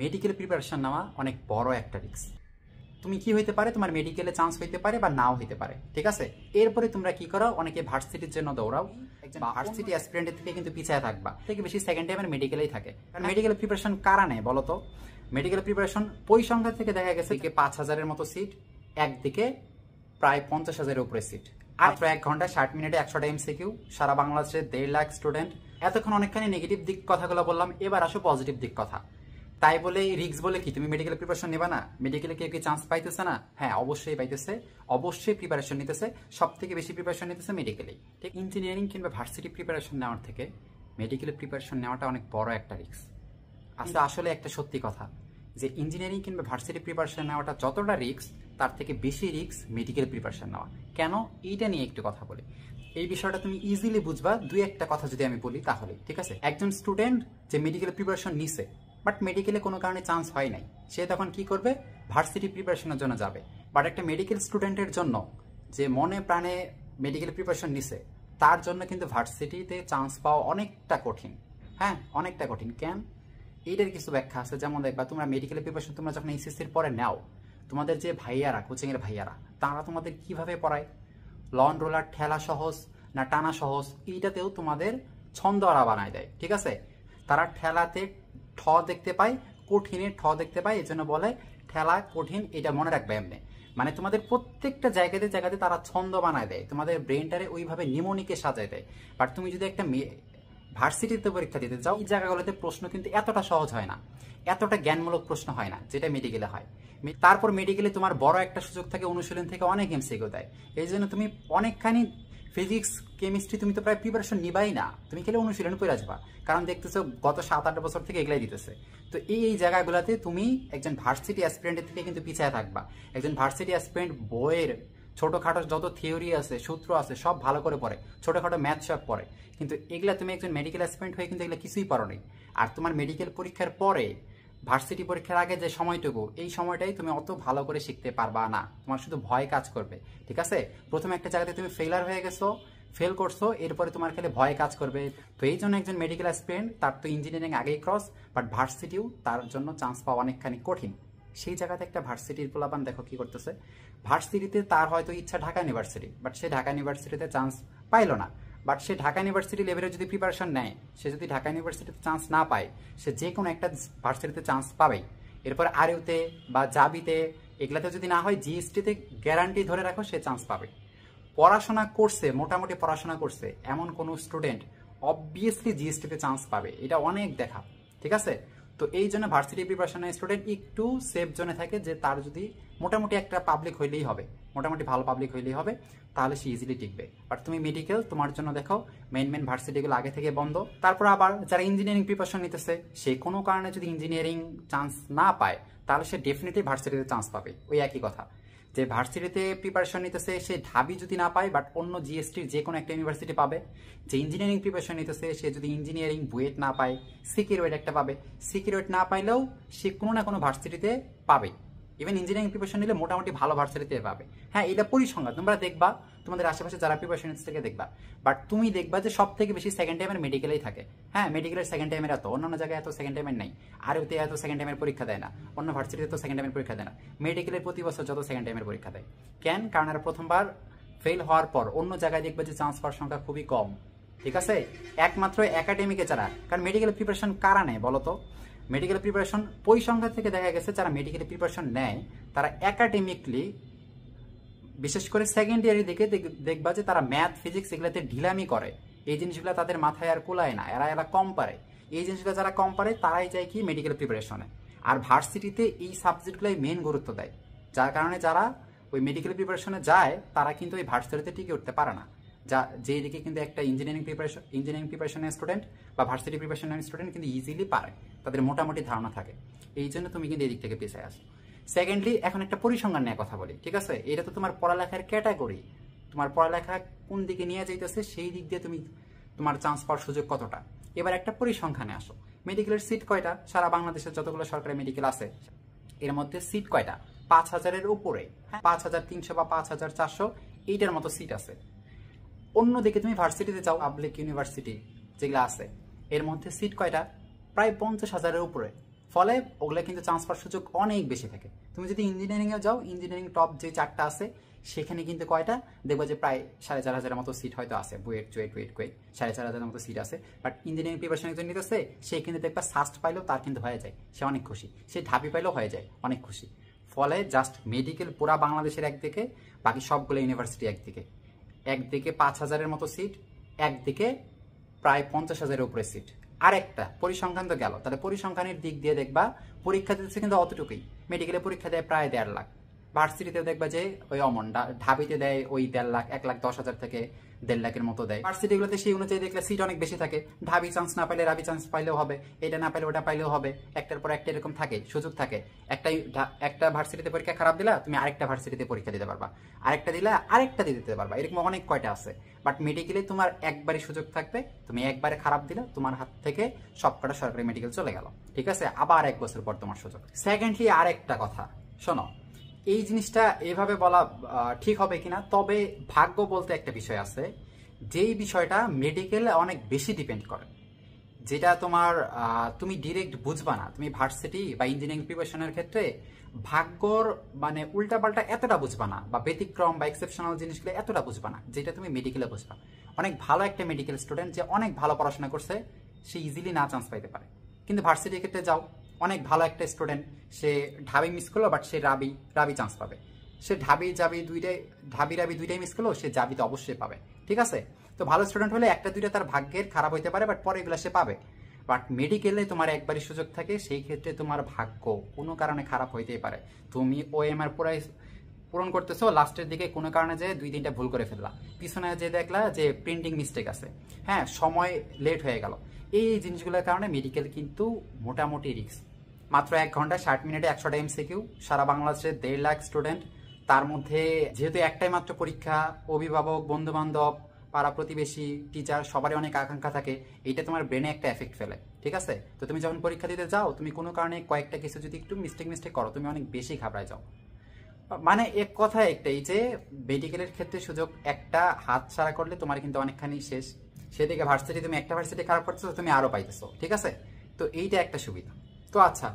Medical preparation নেওয়া অনেক বড় একটা রিস্ক। তুমি কি হইতে পারে, তোমার মেডিকেলে চান্স হইতে পারে বা নাও হইতে পারে, ঠিক আছে। এরপরে তোমরা কি করো, অনেকে ভার্সিটির জন্য দৌড়াও, একজন ভার্সিটি অ্যাসপিরেন্টের থেকে কিন্তু পিছায় থাকবা, থেকে বেশি সেকেন্ড টাইমের মেডিকেলেই থাকে। কারণ মেডিকেল প্রিপারেশন কারা নেয় বলো তো? মেডিকেল প্রিপারেশন পরিসংখ্যান থেকে দেখা গেছে 5,000-এর মতো সিট, একদিকে প্রায় 50,000-এর উপরে সিট, মাত্র 1 ঘন্টা 60 মিনিটে 100টা MCQ, সারা বাংলাদেশের 1.5 লাখ স্টুডেন্ট। এতক্ষণ অনেকখানি নেগেটিভ দিক কথাগুলো বললাম, এবার আসো পজিটিভ দিক কথা। তাই বলে রিস্ক বলে কি তুমি মেডিকেল প্রিপারেশন নেবা না? মেডিকেলে কেউ কি চান্স পাইতেছে না? হ্যাঁ, অবশ্যই পাইতেছে, অবশ্যই প্রিপারেশন নিতেছে, সব থেকে বেশি প্রিপারেশন নিতেছে মেডিকেলেই। ঠিক ইঞ্জিনিয়ারিং কিংবা ভার্সিটি প্রিপারেশন নেওয়ার থেকে মেডিকেল প্রিপারেশন নেওয়াটা অনেক বড় একটা রিস্ক। আসলে একটা সত্যি কথা যে ইঞ্জিনিয়ারিং কিংবা ভার্সিটি প্রিপারেশন নেওয়াটা যতটা রিস্ক, তার থেকে বেশি রিস্ক মেডিকেল প্রিপারেশন নেওয়া। কেন, এইটা নিয়ে একটু কথা বলি। এই বিষয়টা তুমি ইজিলি বুঝবা দুই একটা কথা যদি আমি বলি তাহলে, ঠিক আছে। একজন স্টুডেন্ট যে মেডিকেল প্রিপারেশন নিছে বাট মেডিকেলে কোনো কারণে চান্স হয় নাই, সে তখন কি করবে? ভার্সিটি প্রিপারেশনের জন্য যাবে। বাট একটা মেডিকেল স্টুডেন্টের জন্য যে মনে প্রাণে মেডিকেল প্রিপারেশন নিছে, তার জন্য কিন্তু ভার্সিটিতে চান্স পাওয়া অনেকটা কঠিন। হ্যাঁ, অনেকটা কঠিন। কেন? এইটার কিছু ব্যাখ্যা আছে। যেমন দেখবা, তোমরা মেডিকেল প্রিপারেশন তোমরা যখন এইচএসসির পরে নাও, তোমাদের যে ভাইয়ারা, কোচিংয়ের ভাইয়ারা, তারা তোমাদের কিভাবে পড়ায়, লন রোলার ঠেলা সহজ না টানা সহজ, এইটাতেও তোমাদের ছন্দ আড়া বানায় দেয়, ঠিক আছে। তারা ঠেলাতে ঠ দেখতে পায়, কঠিনে ঠ দেখতে পায়, এই জন্য বলে ঠেলা কঠিন। এটা মনে রাখবে এমনি, মানে তোমাদের প্রত্যেকটা জায়গাতে তারা ছন্দ বানায় দেয়, তোমাদের ব্রেনটারে ওইভাবে নিমোনিকে সাজায় দেয়। বাট তুমি যদি একটা ভার্সিটিতে পরীক্ষা দিতে চাও, এই জায়গাগুলোতে প্রশ্ন কিন্তু এতটা সহজ হয় না, এতটা জ্ঞানমূলক প্রশ্ন হয় না যেটা মেডিকেলে হয়। তারপর মেডিকেলে তোমার বড় একটা সুযোগ থাকে, অনুশীলন থেকে অনেক এমসিকিউ দেয়। এই জন্য তুমি অনেকখানি ফিজিক্স কেমিস্ট্রি তুমি তো প্রায় প্রিপারেশন নিবাই না, তুমি খেলে অনুশীলন করে আসবা, কারণ দেখতেছো গত 7-8 বছর থেকে এগুলাই দিতেছে। তো এই জায়গাগুলোতে তুমি একজন ভার্সিটি অ্যাসপিরেন্টের থেকে কিন্তু পিছিয়ে থাকবা। একজন ভার্সিটি অ্যাসপিরেন্ট বইয়ের ছোটখাটো যত থিওরি আছে, সূত্র আছে, সব ভালো করে পড়ে, ছোটখাটো ম্যাথ সব পড়ে, কিন্তু এগুলা তুমি একজন মেডিকেল অ্যাসপিরেন্ট হয়ে কিন্তু এগুলো কিছুই পড়ো নাই। আর তোমার মেডিকেল পরীক্ষার পরে ভার্সিটি পরীক্ষার আগে যে সময়টুকু, এই সময়টাই তুমি অত ভালো করে শিখতে পারবা না, তোমার শুধু ভয় কাজ করবে, ঠিক আছে। প্রথমে একটা জায়গাতে তুমি ফেলার হয়ে গেছো, ফেল করছো, এরপরে তোমার খেলে ভয় কাজ করবে। তো এই জন্য একজন মেডিকেল অ্যাসপিরেন্ট, তার তো ইঞ্জিনিয়ারিং আগেই ক্রস, বাট ভার্সিটিও তার জন্য চান্স পাওয়া অনেকখানি কঠিন। সেই জায়গাতে একটা ভার্সিটির পোলাপান দেখো কি করতেছে, ভার্সিটিতে তার হয়তো ইচ্ছা ঢাকা ইউনিভার্সিটি, বাট সে ঢাকা ইউনিভার্সিটিতে চান্স পাইলো না। বাট সে ঢাকা ইউনিভার্সিটি লেভেলে যদি প্রিপারেশন নেয়, সে যদি ঢাকা ইউনিভার্সিটিতে চান্স না পায়, সে যে কোনো একটা ভার্সিটিতে চান্স পাবেই। এরপর আরইউতে বা জাবিতে, এগুলাতে যদি না হয় জিএসটিতে গ্যারান্টি ধরে রাখো সে চান্স পাবে। পড়াশোনা করছে, মোটামুটি পড়াশোনা করছে এমন কোনো স্টুডেন্ট অবভিয়াসলি জিএসটিতে চান্স পাবে, এটা অনেক দেখা, ঠিক আছে। তো এই জন্য ভার্সিটি প্রিপারেশনের স্টুডেন্ট একটু সেফ জোনে থাকে, যে তার যদি মোটামুটি একটা পাবলিক হইলেই হবে, মোটামুটি ভালো পাবলিক হইলেই হবে, তাহলে সে ইজিলি টিকবে। বাট তুমি মেডিকেল, তোমার জন্য দেখো মেন ভার্সিটিগুলো আগে থেকে বন্ধ। তারপর আবার যারা ইঞ্জিনিয়ারিং প্রিপারেশন নিতেছে, সে কোনো কারণে যদি ইঞ্জিনিয়ারিং চান্স না পায়, তাহলে সে ডেফিনেটলি ভার্সিটিতে চান্স পাবে। ওই একই কথা, যে ভার্সিটিতে প্রিপারেশন নিতেছে সে ঢাবি যদি না পায়, বাট অন্য জিএসটির যে কোনো একটা ইউনিভার্সিটি পাবে। যে ইঞ্জিনিয়ারিং প্রিপারেশন নিতেছে সে যদি ইঞ্জিনিয়ারিং বুয়েট না পায়, সিকিউরেট একটা পাবে, সিকিউরেট না পাইলেও সে কোনো না কোনো ভার্সিটিতে পাবে। ইভেন ইঞ্জিনিয়ারিং প্রিপারেশন নিলে মোটামুটি ভালো ভার্সিটিতে পাবে। হ্যাঁ, এটা পরিসংখ্যান, তোমরা দেখবা তোমাদের আশেপাশে যারা প্রিপারেশন নিচ্ছে থেকে দেখবা। বাট তুমি দেখবা যে সব থেকে বেশি সেকেন্ড টাইমের মেডিকেলেই থাকে। হ্যাঁ, মেডিকেলের সেকেন্ড টাইমের এত, অন্যান্য জায়গায় এত সেকেন্ড টাইমের নাই। আর ওতে এত সেকেন্ড টাইমের পরীক্ষা দেয় না, অন্য ভার্সিটিতে তো সেকেন্ড টাইমের পরীক্ষা দেয় না। মেডিকেলের প্রতি বছর যত সেকেন্ড টাইমের পরীক্ষা দেয়, কেন? কারণ এরা প্রথমবার ফেল হওয়ার পর অন্য জায়গায় দেখবা যে চান্স পাওয়ার সংখ্যা খুবই কম, ঠিক আছে। একমাত্র একাডেমিকে ছাড়া, কারণ মেডিকেল প্রিপারেশন কারা নেয় বলতো? মেডিকেল প্রিপারেশন পরিসংখ্যান থেকে দেখা গেছে যারা মেডিকেল প্রিপারেশন নেয়, তারা একাডেমিকলি, বিশেষ করে সেকেন্ড ইয়ারের দিকে দেখবা যে তারা ম্যাথ ফিজিক্স এগুলোতে ঢিলামি করে, এই জিনিসগুলো তাদের মাথায় আর কুলায় না, এরা কম পারে। এই জিনিসগুলো যারা কম পারে তারাই যায় কি মেডিকেল প্রিপারেশনে। আর ভার্সিটিতে এই সাবজেক্টগুলোই মেন গুরুত্ব দেয়, যার কারণে যারা ওই মেডিকেল প্রিপারেশনে যায় তারা কিন্তু ওই ভার্সিটিতে টিকে উঠতে পারে না। যেই দিকে কিন্তু একটা ইঞ্জিনিয়ারিং প্রিপারেশনের স্টুডেন্ট বা ভার্সিটি প্রিপারেশনের স্টুডেন্ট কিন্তু ইজিলি পারে, তাদের মোটামুটি ধারণা থাকে। এই জন্য তুমি কিন্তু এই দিক থেকে পিছিয়ে আসো। সেকেন্ডলি, এখন একটা পরিসংখ্যান নিয়ে কথা বলি, ঠিক আছে। এটা তো তোমার পড়ালেখার ক্যাটাগরি, তোমার পড়ালেখা কোন দিকে নিয়ে যাইতেছে সেই দিক দিয়ে তুমি তোমার চান্স পাওয়ার সুযোগ কতটা। এবার একটা পরিসংখ্যানে আসো, মেডিকেলের সিট কয়টা? সারা বাংলাদেশের যতগুলো সরকারি মেডিকেল আছে এর মধ্যে সিট কয়টা? 5,000-এর উপরে, 5,300 বা 5,400 এইটার মতো সিট আছে। অন্যদিকে তুমি ভার্সিটিতে যাও, পাবলিক ইউনিভার্সিটি যেগুলো আছে, এর মধ্যে সিট কয়টা? প্রায় 50,000-এর উপরে, ফলে ওগুলো কিন্তু চান্স পাওয়ার সুযোগ অনেক বেশি থাকে। তুমি যদি ইঞ্জিনিয়ারিংয়ে যাও, ইঞ্জিনিয়ারিং টপ যে 4টা আছে সেখানে কিন্তু কয়টা দেখবো যে প্রায় 4,500 মতো সিট হয়তো আছে, বুয়েট চুয়েট কুয়েট কুয়েট 4,500 মতো সিট আছে। বাট ইঞ্জিনিয়ারিং প্রিপারেশন একজন নিতেছে, সে কিন্তু দেখবা সাস্ট পাইলেও তার কিন্তু হয়ে যায়, সে অনেক খুশি। সে ঢাবি পাইলেও হয়ে যায়, অনেক খুশি। ফলে জাস্ট মেডিকেল পুরা বাংলাদেশের একদিকে, বাকি সবগুলো ইউনিভার্সিটি একদিকে। একদিকে 5,000-এর মতো সিট, একদিকে প্রায় 50,000-এর উপরে সিট। আর একটা পরিসংখ্যান তো গেল, তাহলে পরিসংখ্যানের দিক দিয়ে দেখবা পরীক্ষা দিতেছে কিন্তু অতটুকুই। মেডিকেলে পরীক্ষা দেয় প্রায় 1.5 লাখ, ভার্সিটিতেও দেখবা যে ওই অমন, ঢাবিতে দেয় ওই 1.5 লাখ, 1,10,000 থেকে 1.5 লাখের মতো দেয়। ভার্সিটিগুলোতে সেই অনুযায়ী দেখলে সিট অনেক বেশি থাকে। ঢাবি চান্স না পাইলে রাবি চান্স পাইলেও হবে, এটা না পাইলে ওটা পাইলেও হবে, একটার পর একটা এরকম থাকে, সুযোগ থাকে। একটা ভার্সিটিতে পরীক্ষা খারাপ দিলা, তুমি আরেকটা ভার্সিটিতে পরীক্ষা দিতে পারবা, আরেকটা দিলা আরেকটা দিতে পারবা, এরকম অনেক কয়টা আছে। বাট মেডিকেলে তোমার একবারই সুযোগ থাকবে, তুমি একবারে খারাপ দিলা, তোমার হাত থেকে সবকটা সরকারি মেডিকেল চলে গেল, ঠিক আছে? আবার 1 বছর পর তোমার সুযোগ। সেকেন্ডলি আর একটা কথা শোনো, এই জিনিসটা এভাবে বলা ঠিক হবে কিনা, তবে ভাগ্য বলতে একটা বিষয় আছে, যেই বিষয়টা মেডিকেলে অনেক বেশি ডিপেন্ড করে, যেটা তোমার তুমি ডিরেক্ট বুঝবা না। তুমি ভার্সিটি বা ইঞ্জিনিয়ারিং প্রিপারেশনের ক্ষেত্রে ভাগ্যর মানে উল্টাপাল্টা এতটা বুঝবা না, বা ব্যতিক্রম বা এক্সেপশনাল জিনিসগুলো এতটা বুঝবা না, যেটা তুমি মেডিকেলে বুঝবা। অনেক ভালো একটা মেডিকেল স্টুডেন্ট যে অনেক ভালো পড়াশোনা করছে, সে ইজিলি না চান্স পাইতে পারে। কিন্তু ভার্সিটির ক্ষেত্রে যাও, অনেক ভালো একটা স্টুডেন্ট, সে ঢাবি মিস করলো, বাট সে রাবি চান্স পাবে। সে ঢাবি রাবি দুইটাই মিস করলো, সে জাবি তো অবশ্যই পাবে, ঠিক আছে? তো ভালো স্টুডেন্ট হলে একটা দুইটা তার ভাগ্যের খারাপ হইতে পারে, বাট পরে এগুলো সে পাবে। বাট মেডিকেলে তোমার একবারই সুযোগ থাকে, সেই ক্ষেত্রে তোমার ভাগ্য কোনো কারণে খারাপ হইতেই পারে। তুমি ওএমআর পূরণ করতেছো, লাস্টের দিকে কোনো কারণে যে 2-3টা ভুল করে ফেললা, পিছনে যে দেখলা যে প্রিন্টিং মিস্টেক আছে, হ্যাঁ সময় লেট হয়ে গেল, এই জিনিসগুলোর কারণে মেডিকেল কিন্তু মোটামুটি রিস্ক। মাত্র 1 ঘন্টা 60 মিনিটে 100টা এমসিকিউ, সারা বাংলাদেশের 1.5 লাখ স্টুডেন্ট, তার মধ্যে যেহেতু একটাই মাত্র পরীক্ষা, অভিভাবক, বন্ধু বান্ধব, পাড়া প্রতিবেশী, টিচার সবারই অনেক আকাঙ্ক্ষা থাকে, এইটা তোমার ব্রেনে একটা এফেক্ট ফেলে, ঠিক আছে? তো তুমি যখন পরীক্ষা দিতে যাও, তুমি কোনো কারণে কয়েকটা কিছু যদি একটু মিস্টেক করো, তুমি অনেক বেশি ঘাবড়ায় যাও। মানে এক কথা একটাই যে মেডিকেলের ক্ষেত্রে সুযোগ একটা হাত ছাড়া করলে তোমার কিন্তু অনেকখানি শেষ। সেদিকে ভার্সিটি, তুমি একটা ভার্সিটি খারাপ করতেছো, তুমি আরো পাইতেছো, ঠিক আছে? তো এইটা একটা সুবিধা। তো আচ্ছা,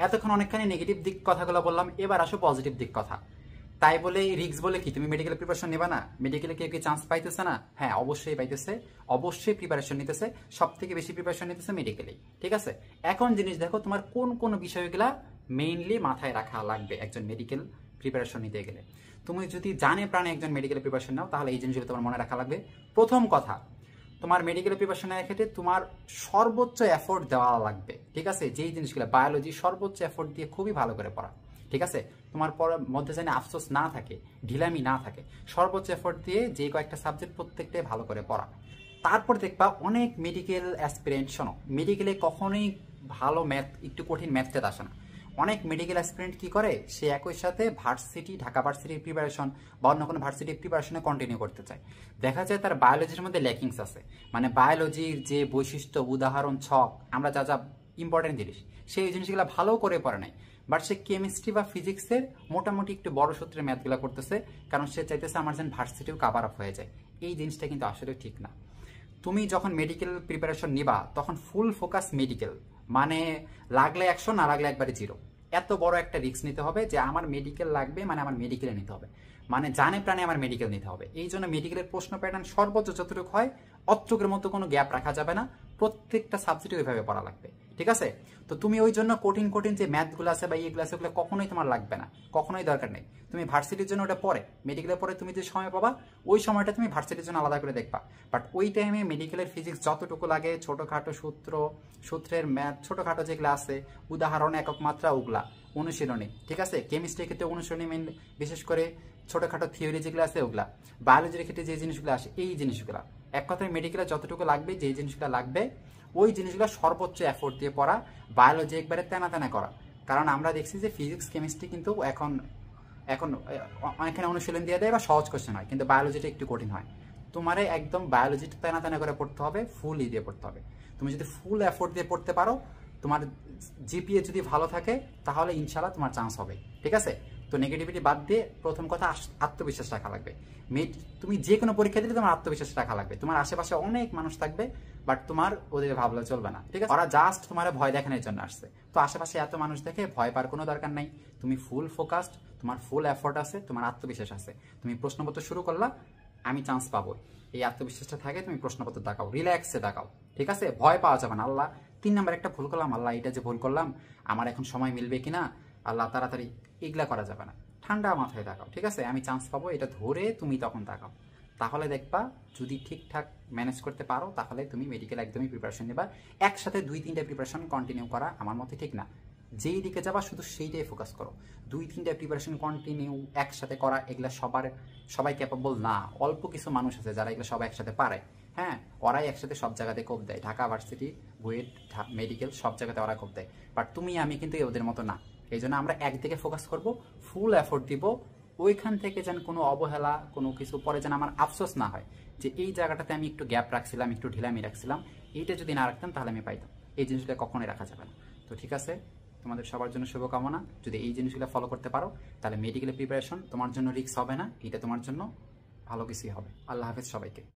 এতক্ষণ অনেকখানি নেগেটিভ দিক কথাগুলো বললাম, এবার আসো পজিটিভ দিক কথা। তাই বলে রিস্ক বলে কি তুমি মেডিকেল প্রিপারেশন নেবা না? মেডিকেলে কেউ কি চান্স পাইতেছে না? হ্যাঁ অবশ্যই পাইতেছে, অবশ্যই প্রিপারেশন নিতেছে, সব থেকে বেশি প্রিপারেশন নিতেছে মেডিকেলেই, ঠিক আছে? এখন জিনিস দেখো, তোমার কোন কোন বিষয়গুলা মেইনলি মাথায় রাখা লাগবে একজন মেডিকেল প্রিপারেশন নিতে গেলে। তুমি যদি জানে প্রাণে একজন মেডিকেল প্রিপারেশন নাও, তাহলে এই জিনিসগুলো তোমার মনে রাখা লাগবে। প্রথম কথা, তোমার মেডিকেল প্রিপারেশনের ক্ষেত্রে তোমার সর্বোচ্চ এফোর্ট দেওয়া লাগবে, ঠিক আছে? যেই জিনিসগুলো বায়োলজি, সর্বোচ্চ এফোর্ট দিয়ে খুবই ভালো করে পড়া, ঠিক আছে? তোমার মধ্যে যেন আফসোস না থাকে, ঢিলামি না থাকে, সর্বোচ্চ এফোর্ট দিয়ে যে কয়েকটা সাবজেক্ট প্রত্যেকটাই ভালো করে পড়া। তারপর দেখবা অনেক মেডিকেল অ্যাসপিরেন্ট, শোনো, মেডিকেলে কখনোই ভালো ম্যাথ, একটু কঠিন ম্যাথটা আসে না। অনেক মেডিকেল অ্যাসপিরেন্ট কি করে, সে একই সাথে ভার্সিটি, ঢাকা ভার্সিটির প্রিপারেশন বা অন্য কোনো ভার্সিটির প্রিপারেশনে কন্টিনিউ করতে চায়। দেখা যায় তার বায়োলজির মধ্যে ল্যাকিংস আছে, মানে বায়োলজির যে বৈশিষ্ট্য, উদাহরণ, ছক, আমরা যা ইম্পর্টেন্ট জিনিস, সেই জিনিসগুলো ভালো করে পড়ে নাই। বাট সে কেমিস্ট্রি বা ফিজিক্সের মোটামুটি একটু বড় সূত্রে ম্যাথগুলো করতেছে, কারণ সে চাইতেছে আমার যেন ভার্সিটিও কাভার আপ হয়ে যায়। এই জিনিসটা কিন্তু আসলে ঠিক না। তুমি যখন মেডিকেল প্রিপারেশন নিবা, তখন ফুল ফোকাস মেডিকেল, মানে লাগলে 100, না লাগলে একবারে 0। এত বড় একটা রিস্ক নিতে হবে যে আমার মেডিকেল লাগবে, মানে আমার মেডিকেলে নিতে হবে, মানে জানে প্রাণে আমার মেডিকেল নিতে হবে। এই জন্য মেডিকেলের প্রশ্ন প্যাটার্ন সর্বোচ্চ যতটুকু হয়, অতটুকুর মতো কোনো গ্যাপ রাখা যাবে না, প্রত্যেকটা সাবজেক্টে ওইভাবে পড়া লাগবে, ঠিক আছে? তো তুমি ওই জন্য কঠিন যে ম্যাথগুলো আছে বা ইয়েগুলো আছে, ওগুলো কখনোই তোমার লাগবে না, কখনোই দরকার নেই। তুমি ভার্সিটির জন্য ওটা পরে, মেডিকেলের পরে তুমি যে সময় পাবা, ওই সময়টা তুমি ভার্সিটির জন্য আলাদা করে দেখবা। বাট ওই টাইমে মেডিকেলের ফিজিক্স যতটুকু লাগে, ছোটোখাটো সূত্রের ম্যাথ, ছোটোখাটো যেগুলো আছে, উদাহরণ, একক মাত্রা, ওগুলা অনুশীলনী, ঠিক আছে? কেমিস্ট্রির ক্ষেত্রে অনুশীলনী বিশেষ করে ছোটোখাটো থিওরি যেগুলো আছে ওগুলা, বায়োলজির ক্ষেত্রে যে জিনিসগুলো আসে, এই জিনিসগুলা, এক কথায় মেডিকেলে যতটুকু লাগবে, যে জিনিসগুলো লাগবে, ওই জিনিসগুলো সর্বোচ্চ এফোর্ট দিয়ে পড়া, বায়োলজি একবারে তেনা করা। কারণ আমরা দেখছি যে ফিজিক্স, কেমিস্ট্রি কিন্তু এখন অনেকখানে অনুশীলন দিয়ে দেয় বা সহজ কোশ্চেন হয়, কিন্তু বায়োলজিটা একটু কঠিন হয়। তোমারে একদম বায়োলজিটা তেনা করে পড়তে হবে, ফুল দিয়ে পড়তে হবে। তুমি যদি ফুল এফোর্ট দিয়ে পড়তে পারো, তোমার জিপিএ যদি ভালো থাকে, তাহলে ইনশাল্লাহ তোমার চান্স হবে, ঠিক আছে? তো নেগেটিভিটি বাদ দিয়ে প্রথম কথা আত্মবিশ্বাস রাখা লাগবে। তুমি যে কোনো পরীক্ষা দিলে তোমার আত্মবিশ্বাস রাখা লাগবে। তোমার আশেপাশে অনেক মানুষ থাকবে, বাট তোমার ওদের ভাবলে চলবে না, ঠিক আছে? ওরা জাস্ট তোমার ভয় দেখানোর জন্য আসছে। তো আশেপাশে এত মানুষ দেখে ভয় পাওয়ার কোনো দরকার নাই। তুমি ফুল ফোকাসড, তোমার ফুল এফোর্ট আছে, তোমার আত্মবিশ্বাস আছে। তুমি প্রশ্নপত্র শুরু করলা, আমি চান্স পাবো, এই আত্মবিশ্বাসটা থাকে। তুমি প্রশ্নপত্র দেখাও, রিল্যাক্সে দেখাও, ঠিক আছে? ভয় পাওয়া যাবে না। আল্লাহ 3 নাম্বার একটা ভুল করলাম, আল্লাহ এটা যে ভুল করলাম, আমার এখন সময় মিলবে কিনা, আল্লাহ তাড়াতাড়ি, এগুলা করা যাবে না। ঠান্ডা মাথায় তাকাও, ঠিক আছে? আমি চান্স পাবো, এটা ধরে তুমি তখন তাকাও। তাহলে দেখবা যদি ঠিকঠাক ম্যানেজ করতে পারো, তাহলে তুমি মেডিকেল একদমই প্রিপারেশন নেবা। একসাথে 2-3টা প্রিপারেশন কন্টিনিউ করা আমার মতে ঠিক না। যেই দিকে যাবা শুধু সেইটাই ফোকাস করো। 2-3টা প্রিপারেশন কন্টিনিউ একসাথে করা, এগুলা সবাই ক্যাপেবল না। অল্প কিছু মানুষ আছে যারা এগুলো সবাই একসাথে পারে। হ্যাঁ, ওরাই একসাথে সব জায়গাতে কোপ দেয়, ঢাকা ভার্সিটি, বুয়েট, মেডিকেল, সব জায়গাতে ওরা কোপ দেয়। বাট তুমি আমি কিন্তু ওদের মতো না। এই জন্য আমরা একদিকে ফোকাস করব, ফুল এফোর্ট দিব। ওইখান থেকে যেন কোনো অবহেলা, কোনো কিছু পরে যেন আমার আফসোস না হয় যে এই জায়গাটাতে আমি একটু গ্যাপ রাখছিলাম, একটু ঢিলামি রাখছিলাম, এইটা যদি না রাখতাম তাহলে আমি পাইতাম। এই জিনিসগুলো কখনোই রাখা যাবে না। তো ঠিক আছে, তোমাদের সবার জন্য শুভকামনা। যদি এই জিনিসগুলো ফলো করতে পারো, তাহলে মেডিকেলের প্রিপারেশন তোমার জন্য রিস্ক হবে না, এটা তোমার জন্য ভালো কিছুই হবে। আল্লাহ হাফেজ সবাইকে।